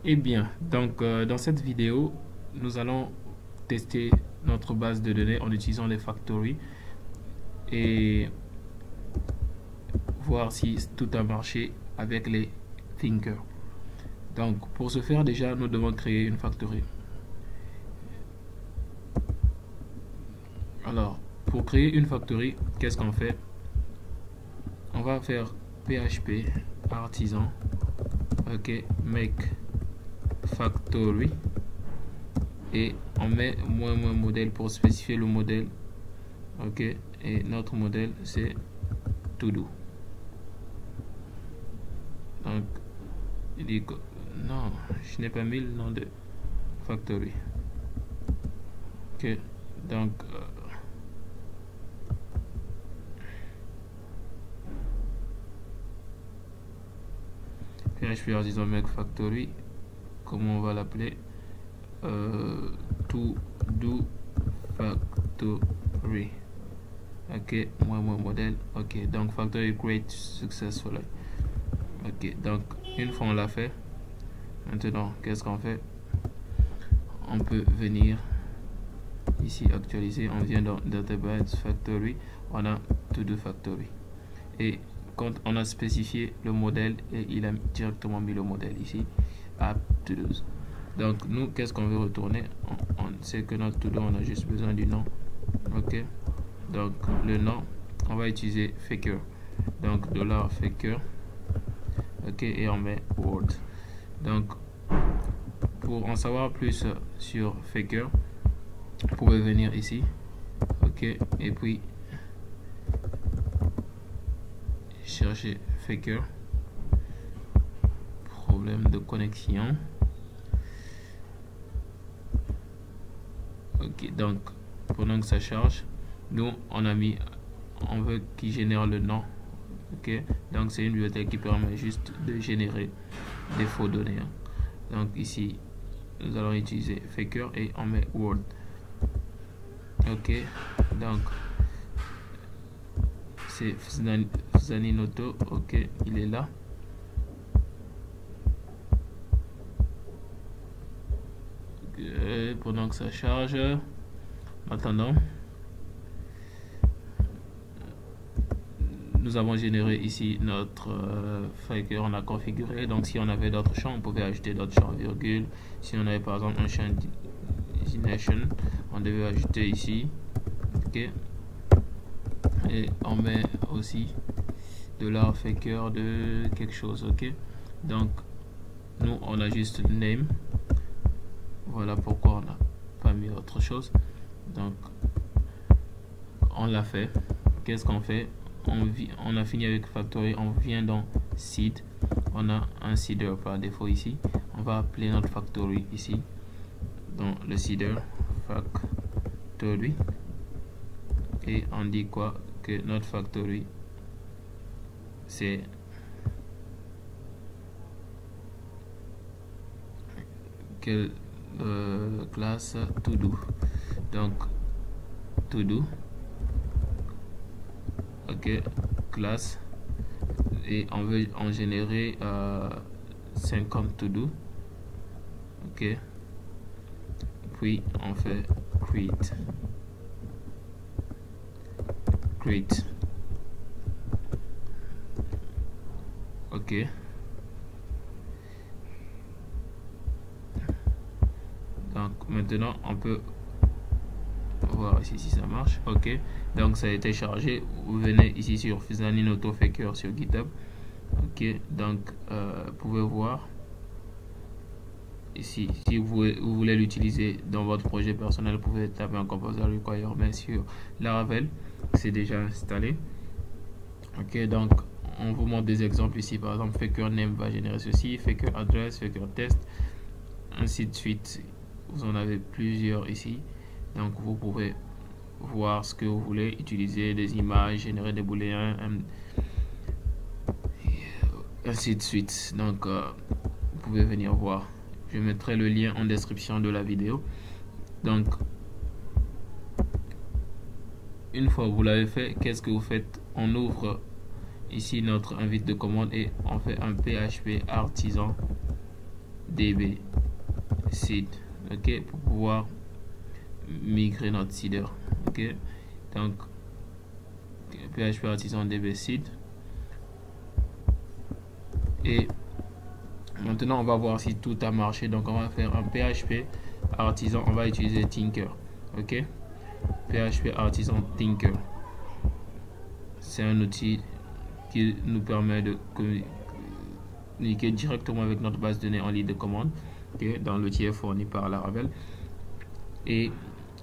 Eh bien, donc dans cette vidéo, nous allons tester notre base de données en utilisant les factories et voir si tout a marché avec les Thinker. Donc, pour ce faire, déjà, nous devons créer une factory. Alors, pour créer une factory, qu'est-ce qu'on fait? On va faire PHP artisan, ok, make factory, et on met moins modèle pour spécifier le modèle, ok, et notre modèle c'est todo. Donc il dit que non, je n'ai pas mis le nom de factory, ok. Donc PHP artisan make factory, comment on va l'appeler? todo factory, ok, moins modèle, ok. Donc factory create successfully, ok. Donc une fois on l'a fait, maintenant qu'est-ce qu'on fait? On peut venir ici actualiser, on vient dans database factory, on a todo factory, et quand on a spécifié le modèle, et il a directement mis le modèle ici app todos. Donc nous, qu'est-ce qu'on veut retourner? On sait que notre todo, on a juste besoin du nom, ok. Donc le nom, on va utiliser faker, donc $faker, ok, et on met word. Donc pour en savoir plus sur faker, vous pouvez venir ici, ok, et puis chercher faker, problème de connexion, ok. Donc pendant que ça charge, nous on veut qu'il génère le nom, ok. Donc c'est une bibliothèque qui permet juste de générer des faux données, hein. Donc ici nous allons utiliser faker et on met word, ok. Donc c'est Zaninoto, ok, il est là. Pendant que ça charge, attendant, nous avons généré ici notre faker, on a configuré. Donc si on avait d'autres champs, on pouvait ajouter d'autres champs, virgule. Si on avait par exemple un champ destination, on devait ajouter ici, ok, et on met aussi $faker de quelque chose, ok. Donc nous on a juste le name, voilà pourquoi on n'a pas mis autre chose. Donc on l'a fait. Qu'est-ce qu'on fait? On a fini avec factory, on vient dans seed, on a un seeder par défaut ici, on va appeler notre factory ici dans le seeder factory, et on dit quoi? Que notre factory c'est quelle classe? todo. Donc todo, ok, classe, et on veut en générer 50 todo, ok. Puis on fait create, ok. Donc maintenant on peut voir ici si ça marche, ok. Donc ça a été chargé. Vous venez ici sur Zaninoto faker sur GitHub, ok. Donc vous pouvez voir ici, si vous voulez l'utiliser dans votre projet personnel, vous pouvez taper un composer requirement sur Laravel, c'est déjà installé, ok. Donc on vous montre des exemples ici, par exemple faker name va générer ceci, faker address, faker test, ainsi de suite. Vous en avez plusieurs ici, donc vous pouvez voir ce que vous voulez utiliser, des images, générer des booléens, ainsi de suite. Donc vous pouvez venir voir, je mettrai le lien en description de la vidéo. Donc une fois vous l'avez fait, qu'est-ce que vous faites? On ouvre ici notre invite de commande et on fait un PHP artisan db seed, ok, pour pouvoir migrer notre seeder. Ok, donc PHP Artisan db seed. Et maintenant on va voir si tout a marché. Donc on va faire un PHP Artisan, on va utiliser Tinker. Ok, PHP Artisan Tinker, c'est un outil qui nous permet de communiquer directement avec notre base de données en ligne de commande, okay, dans l'outil est fourni par Laravel. Et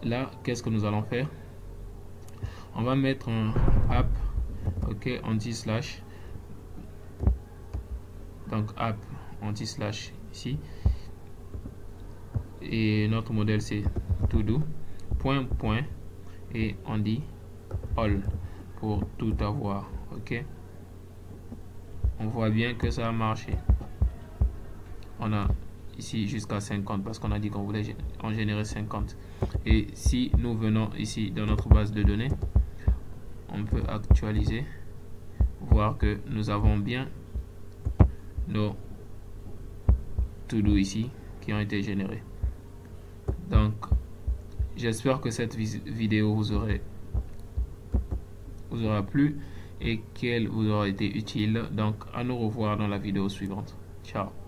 là, qu'est-ce que nous allons faire? On va mettre un app, ok, anti-slash, donc app anti-slash ici, et notre modèle c'est todo point et on dit all pour tout avoir. Ok, on voit bien que ça a marché. On a ici jusqu'à 50 parce qu'on a dit qu'on voulait en générer 50. Et si nous venons ici dans notre base de données, on peut actualiser, voir que nous avons bien nos to-do ici qui ont été générés. Donc j'espère que cette vidéo vous aura plu et qu'elle vous aura été utile. Donc à nous revoir dans la vidéo suivante. Ciao.